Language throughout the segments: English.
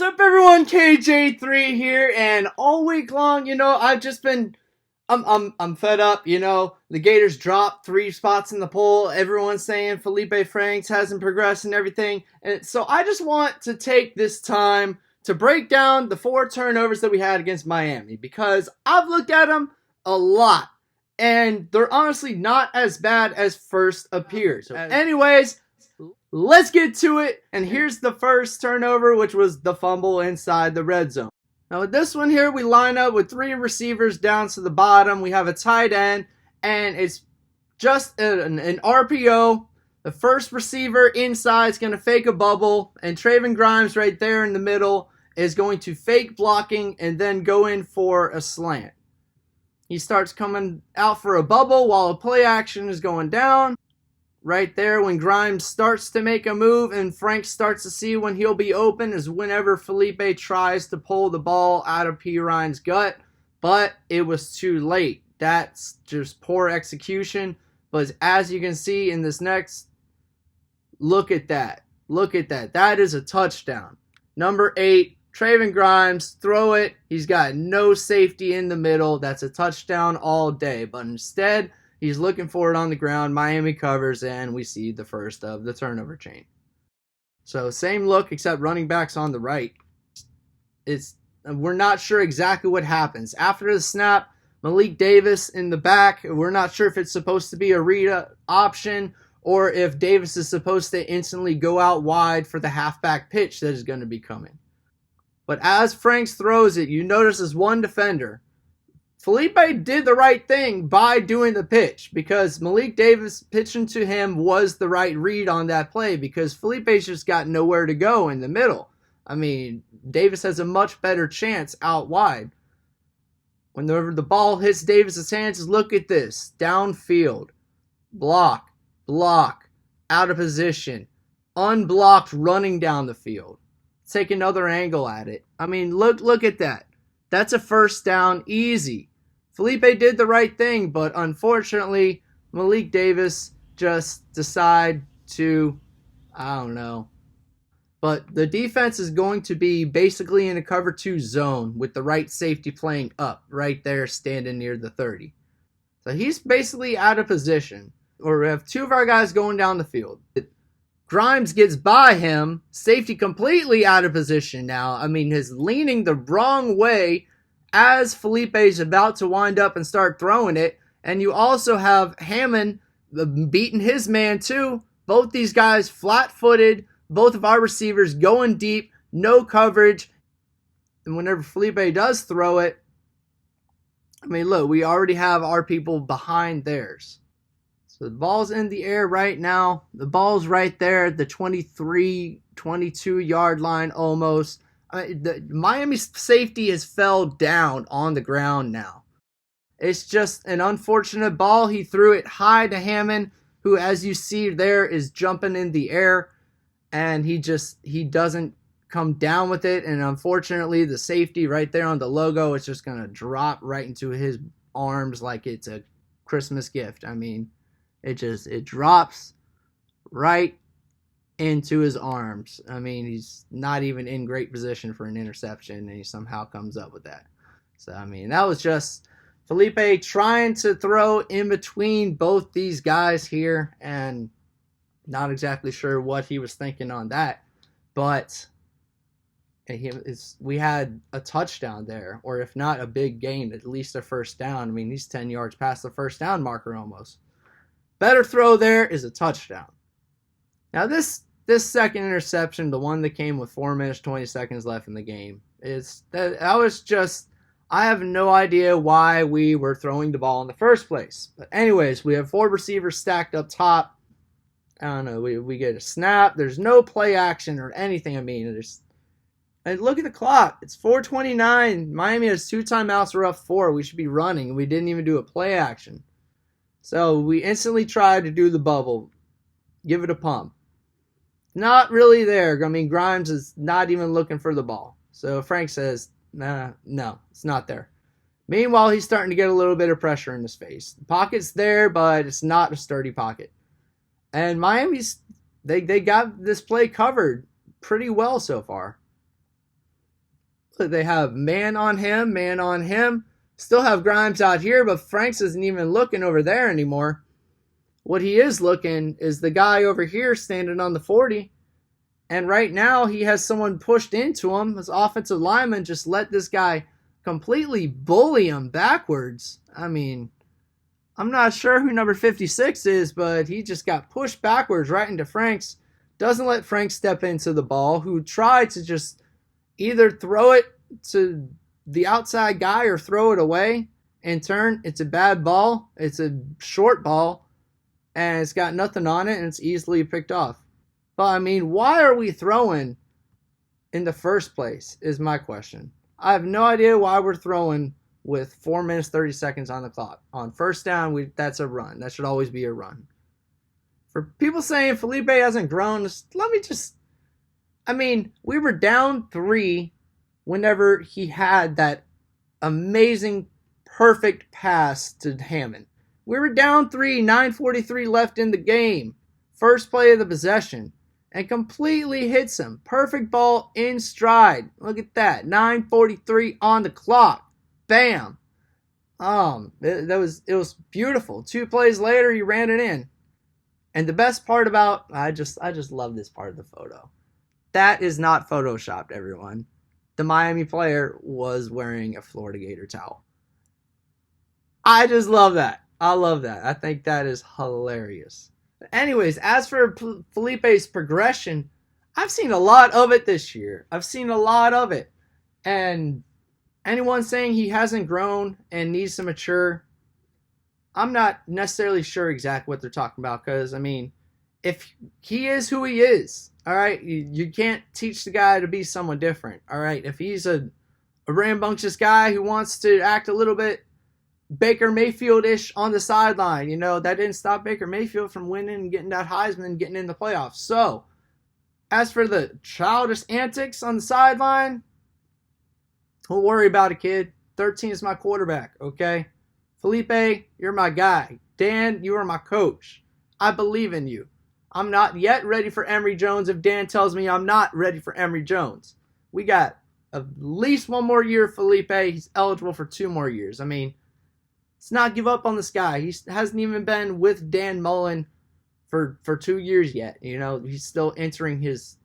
What's up, everyone? KJ3 here, and all week long, I've just been, I'm fed up. The Gators dropped 3 spots in the poll. Everyone's saying Feleipe Franks hasn't progressed and everything, and so I just want to take this time to break down the 4 turnovers that we had against Miami because I've looked at them a lot, and they're honestly not as bad as first appears. So, anyways. Let's get to it, and here's the first turnover, which was the fumble inside the red zone. Now with this one here, we line up with 3 receivers down to the bottom. We have a tight end, and it's just an RPO. The first receiver inside is going to fake a bubble, and Traven Grimes right there in the middle is going to fake blocking and then go in for a slant. He starts coming out for a bubble while a play action is going down. Right there, when Grimes starts to make a move and Frank starts to see when he'll be open is whenever Feleipe tries to pull the ball out of P. Ryan's gut, but it was too late. That's just poor execution. But as you can see in this next, look at that. Look at that. That is a touchdown. Number 8, Traven Grimes, throw it. He's got no safety in the middle. That's a touchdown all day. But instead, he's looking for it on the ground. Miami covers, and we see the first of the turnover chain. So same look, except running backs on the right. We're not sure exactly what happens. After the snap, Malik Davis in the back. We're not sure if it's supposed to be a read option or if Davis is supposed to instantly go out wide for the halfback pitch that is going to be coming. But as Franks throws it, you notice there's one defender. Feleipe did the right thing by doing the pitch because Malik Davis pitching to him was the right read on that play because Feleipe's just got nowhere to go in the middle. I mean, Davis has a much better chance out wide. Whenever the ball hits Davis's hands, look at this. Downfield. Block. Block. Out of position. Unblocked running down the field. Take another angle at it. I mean, look at that. That's a first down easy. Feleipe did the right thing, but unfortunately, Malik Davis just decided to, I don't know. But the defense is going to be basically in a cover 2 zone with the right safety playing up right there, standing near the 30. So he's basically out of position. Or we have 2 of our guys going down the field. Grimes gets by him, safety completely out of position now. I mean, he's leaning the wrong way as Feleipe's about to wind up and start throwing it. And you also have Hammond beating his man too. Both these guys flat-footed. Both of our receivers going deep. No coverage. And whenever Feleipe does throw it, I mean, look, we already have our people behind theirs. So the ball's in the air right now. The ball's right there at the 23, 22-yard line almost. The Miami's safety has fell down on the ground now. It's just an unfortunate ball. He threw it high to Hammond, who, as you see there, is jumping in the air, and he doesn't come down with it. And unfortunately, the safety right there on the logo is just going to drop right into his arms like it's a Christmas gift. I mean, it drops right into his arms. I mean, he's not even in great position for an interception, and he somehow comes up with that. So, I mean, that was just Feleipe trying to throw in between both these guys here, and not exactly sure what he was thinking on that. But we had a touchdown there, or if not a big gain, at least a first down. I mean, he's 10 yards past the first down marker almost. Better throw there is a touchdown. Now, this second interception, the one that came with 4 minutes, 20 seconds left in the game, I have no idea why we were throwing the ball in the first place. But anyways, we have 4 receivers stacked up top. I don't know, we get a snap. There's no play action or anything. I mean, and look at the clock. It's 4:29. Miami has 2 timeouts. We're up 4. We should be running, and we didn't even do a play action. So we instantly tried to do the bubble. Give it a pump. Not really there. I mean, Grimes is not even looking for the ball. So Frank says, no, it's not there. Meanwhile, he's starting to get a little bit of pressure in his face. The pocket's there, but it's not a sturdy pocket. And Miami's, they got this play covered pretty well so far. They have man on him, man on him. Still have Grimes out here, but Franks isn't even looking over there anymore. What he is looking is the guy over here standing on the 40. And right now he has someone pushed into him. His offensive lineman just let this guy completely bully him backwards. I mean, I'm not sure who number 56 is, but he just got pushed backwards right into Franks. Doesn't let Franks step into the ball, who tried to just either throw it to the outside guy or throw it away. In turn, it's a bad ball. It's a short ball, and it's got nothing on it, and it's easily picked off. But, I mean, why are we throwing in the first place is my question. I have no idea why we're throwing with 4 minutes, 30 seconds on the clock. On first down, that's a run. That should always be a run. For people saying Feleipe hasn't grown, we were down 3 whenever he had that amazing, perfect pass to Hammond. We were down 3, 9:43 left in the game. First play of the possession. And completely hits him. Perfect ball in stride. Look at that. 9:43 on the clock. Bam. It was beautiful. 2 plays later, he ran it in. And the best part about, I just love this part of the photo. That is not photoshopped, everyone. The Miami player was wearing a Florida Gator towel. I just love that. I love that. I think that is hilarious. Anyways, as for Feleipe's progression, I've seen a lot of it this year. I've seen a lot of it. And anyone saying he hasn't grown and needs to mature, I'm not necessarily sure exactly what they're talking about. Because, I mean, if he is who he is, all right, you can't teach the guy to be someone different, all right? If he's a rambunctious guy who wants to act a little bit Baker Mayfield-ish on the sideline, that didn't stop Baker Mayfield from winning and getting that Heisman and getting in the playoffs. So, as for the childish antics on the sideline, don't worry about it, kid. 13 is my quarterback, okay? Feleipe, you're my guy. Dan, you are my coach. I believe in you. I'm not yet ready for Emory Jones if Dan tells me I'm not ready for Emory Jones. We got at least 1 more year of Feleipe. He's eligible for 2 more years. I mean, let's not give up on this guy. He hasn't even been with Dan Mullen for 2 years yet. He's still entering his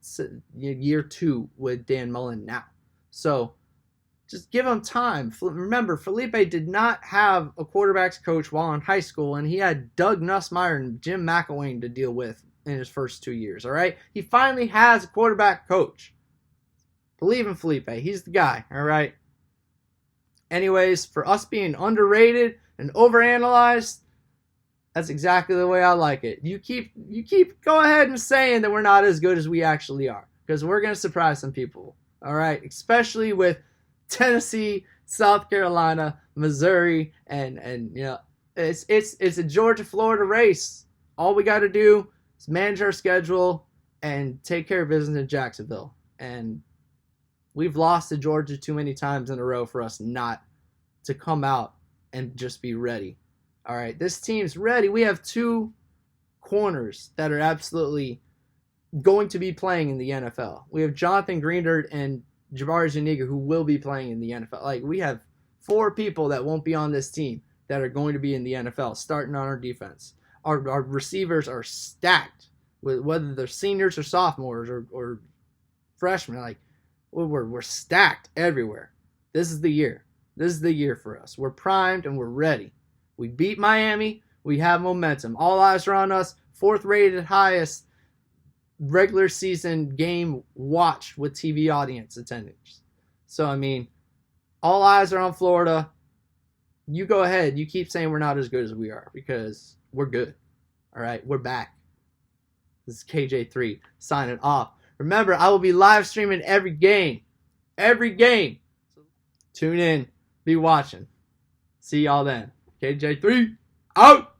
year 2 with Dan Mullen now. So just give him time. Remember, Feleipe did not have a quarterback's coach while in high school, and he had Doug Nussmeier and Jim McElwain to deal with in his first 2 years, all right? He finally has a quarterback coach. Believe in Feleipe. He's the guy, all right? Anyways, for us being underrated and overanalyzed, that's exactly the way I like it. You keep go ahead and saying that we're not as good as we actually are, because we're going to surprise some people, all right? Especially with Tennessee, South Carolina, Missouri, and it's a Georgia-Florida race. All we got to do is manage our schedule and take care of business in Jacksonville. And we've lost to Georgia too many times in a row for us not to come out and just be ready. All right, this team's ready. We have 2 corners that are absolutely going to be playing in the NFL. We have Jonathan Greenard and Jabari Zuniga, who will be playing in the NFL. Like, we have 4 people that won't be on this team that are going to be in the NFL, starting on our defense. Our receivers are stacked, with whether they're seniors or sophomores or freshmen. Like, we're stacked everywhere. This is the year. This is the year for us. We're primed and we're ready. We beat Miami. We have momentum. All eyes are on us. 4th rated highest regular season game watched with TV audience attendance. So, I mean, all eyes are on Florida. You go ahead. You keep saying we're not as good as we are, because we're good. All right, we're back. This is KJ3 signing off. Remember, I will be live streaming every game. Every game. Tune in. Be watching. See y'all then. KJ3 out.